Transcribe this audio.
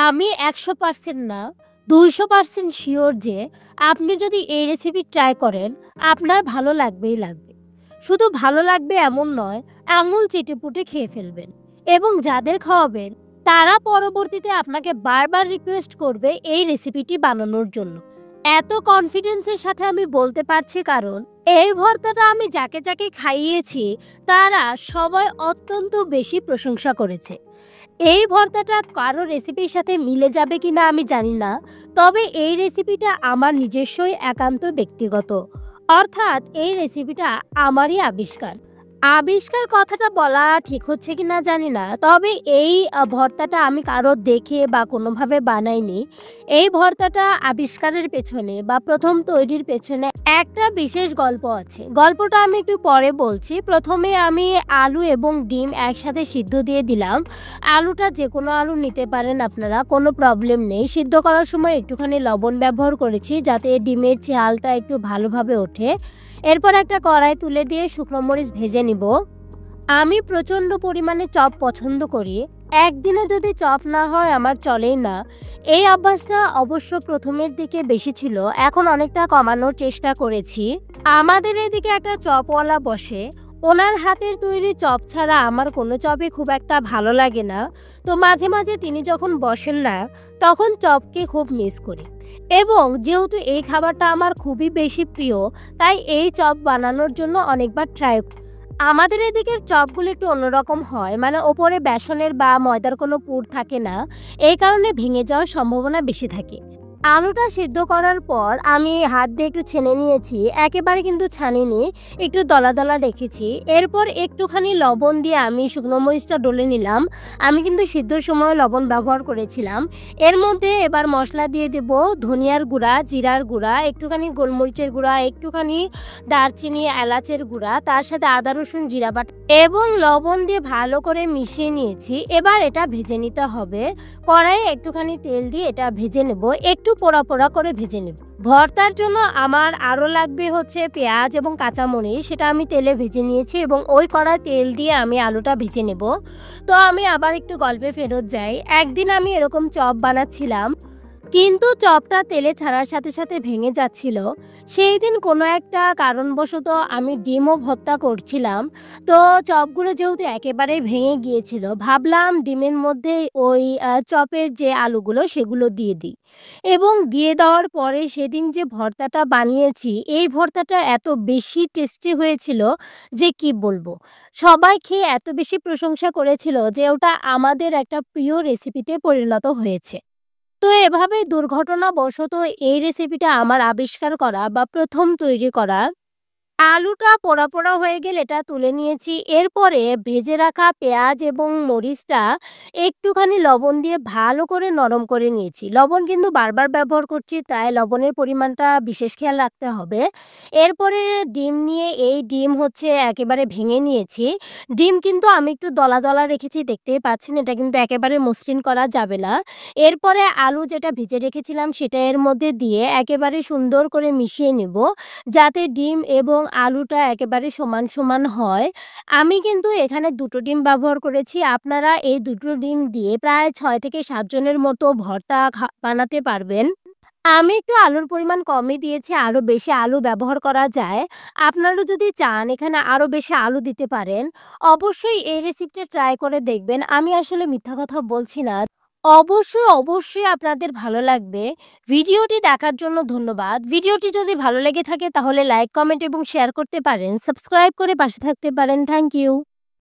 আমি ১০০% না, ২০০% সিওর যে আপনি যদি এই রেসিপি ট্রাই করেন, আপনার ভালো লাগবেই লাগবে। শুধু ভালো লাগবে এমন নয়, আঙুল চেটেপুটে খেয়ে ফেলবেন এবং যাদের খাওয়াবেন তারা পরবর্তীতে আপনাকে বারবার রিকোয়েস্ট করবে এই রেসিপিটি বানানোর জন্য। এত কনফিডেন্সের সাথে আমি বলতে পারছি কারণ এই ভর্তাটা আমি যাকে খাইয়েছি তারা সবাই অত্যন্ত বেশি প্রশংসা করেছে। এই ভর্তাটা কারো রেসিপির সাথে মিলে যাবে কিনা আমি জানি না। তবে এই রেসিপিটা আমার নিজস্বই একান্ত ব্যক্তিগত। অর্থাৎ এই রেসিপিটা আমারই আবিষ্কার। আবিষ্কার কথাটা বলা ঠিক হচ্ছে কিনা জানি না। তবে এই ভর্তাটা আমি কারো দেখে বা কোনোভাবে বানাইনি। এই ভর্তাটা আবিষ্কারের পেছনে বা ১ম তৈরির পেছনে একটা বিশেষ গল্প আছে। গল্পটা আমি একটু পরে বলছি। ১ম এ আমি আলু এবং ডিম একসাথে সিদ্ধ দিয়ে দিলাম। আলুটা যেকোনো আলু নিতে পারেন আপনারা, কোনো প্রবলেম নেই। সিদ্ধ করার সময় একটুখানি লবণ ব্যবহার করেছি যাতে ডিমের ঝালটা একটু ভালোভাবে ওঠে। এরপর একটা কড়াই তুলে দিয়ে শুকনো মরিচ ভেজে নিব। আমি প্রচণ্ড পরিমাণে চপ পছন্দ করি। একদিনে যদি চপ না হয় আমার চলেই না। এই অভ্যাসটা অবশ্য ১ম দিকে বেশি ছিল, এখন অনেকটা কমানোর চেষ্টা করেছি। আমাদের এদিকে একটা চপওয়ালা বসে। ওনার হাতের তৈরি চপ ছাড়া আমার কোনো চপই খুব একটা ভালো লাগে না। তো মাঝে তিনি যখন বসেন না, তখন চপকে খুব মিস করি। এবং যেহেতু এই খাবারটা আমার খুবই বেশি প্রিয়, তাই এই চপ বানানোর জন্য অনেকবার ট্রাই। আমাদের এদিকের চপগুলো একটু অন্যরকম হয়, মানে ওপরে বেসনের বা ময়দার কোনো পুর থাকে না। এই কারণে ভেঙে যাওয়ার সম্ভাবনা বেশি থাকে। আলুটা সিদ্ধ করার পর আমি হাত দিয়ে একটু ছেনে নিয়েছি, একেবারে কিন্তু ছানিনি, একটু দলা রেখেছি। এরপর একটুখানি লবণ দিয়ে আমি শুকনো মরিচটা ডলে নিলাম। আমি কিন্তু সিদ্ধর সময় লবণ ব্যবহার করেছিলাম। এর মধ্যে এবার মশলা দিয়ে দেব ধনিয়ার গুঁড়া, জিরার গুঁড়া, একটুখানি গোলমরিচের গুঁড়া, একটুখানি দারচিনি এলাচের গুঁড়া, তার সাথে আদা রসুন জিরা বাটা এবং লবণ দিয়ে ভালো করে মিশিয়ে নিয়েছি। এবার এটা ভেজে নিতে হবে। কড়াইয়ে একটুখানি তেল দিয়ে এটা ভেজে নেব, একটু পোড়া করে ভেজে নেব। ভর্তার জন্য আমার আরও লাগবে হচ্ছে পেঁয়াজ এবং কাঁচামরিচ, সেটা আমি তেলে ভেজে নিয়েছি এবং ওই কড়াই তেল দিয়ে আমি আলুটা ভেজে নেব। তো আমি আবার একটু গল্পে ফেরত যাই। একদিন আমি এরকম চপ বানাচ্ছিলাম, কিন্তু চপটা তেলে ছাড়ার সাথে ভেঙে যাচ্ছিল। সেই দিন কোনো একটা কারণবশত আমি ডিমও ভর্তা করছিলাম। তো চপগুলো যেহেতু একেবারেই ভেঙে গিয়েছিল, ভাবলাম ডিমের মধ্যে ওই চপের যে আলুগুলো সেগুলো দিয়ে দিই। এবং দিয়ে দেওয়ার পরে সেদিন যে ভর্তাটা বানিয়েছি, এই ভর্তাটা এত বেশি টেস্টি হয়েছিল যে কি বলবো। সবাই খেয়ে এত বেশি প্রশংসা করেছিল যে ওটা আমাদের একটা প্রিয় রেসিপিতে পরিণত হয়েছে। তো এভাবেই দুর্ঘটনাবশত এই রেসিপিটা আমার আবিষ্কার করা বা ১ম তৈরি করা। আলুটা পোড়া হয়ে গেলে এটা তুলে নিয়েছি। এরপরে ভেজে রাখা পেঁয়াজ এবং মরিচটা একটুখানি লবণ দিয়ে ভালো করে নরম করে নিয়েছি। লবণ কিন্তু বারবার ব্যবহার করছি, তাই লবণের পরিমাণটা বিশেষ খেয়াল রাখতে হবে। এরপরে ডিম নিয়ে এই ডিম হচ্ছে একেবারে ভেঙে নিয়েছি। ডিম কিন্তু আমি একটু দলা রেখেছি, দেখতেই পাচ্ছেন। এটা কিন্তু একেবারে মসৃণ করা যাবে না। এরপরে আলু যেটা ভেজে রেখেছিলাম সেটা এর মধ্যে দিয়ে একেবারে সুন্দর করে মিশিয়ে নেব, যাতে ডিম এবং আলুটা একেবারে সমান হয়। আমি কিন্তু এখানে ২টো ডিম ব্যবহার করেছি। আপনারা এই ২টো ডিম দিয়ে প্রায় ৬ থেকে ৭ জনের মতো ভর্তা বানাতে পারবেন। আমি একটু আলুর পরিমাণ কমই দিয়েছি, আরও বেশি আলু ব্যবহার করা যায়। আপনারা যদি চান এখানে আরও বেশি আলু দিতে পারেন। অবশ্যই এই রেসিপিটা ট্রাই করে দেখবেন। আমি আসলে মিথ্যা কথা বলছি না। অবশ্যই আপনাদের ভালো লাগবে। ভিডিওটি দেখার জন্য ধন্যবাদ। ভিডিওটি যদি ভালো লেগে থাকে তাহলে লাইক, কমেন্ট এবং শেয়ার করতে পারেন। সাবস্ক্রাইব করে পাশে থাকতে পারেন। Thank you.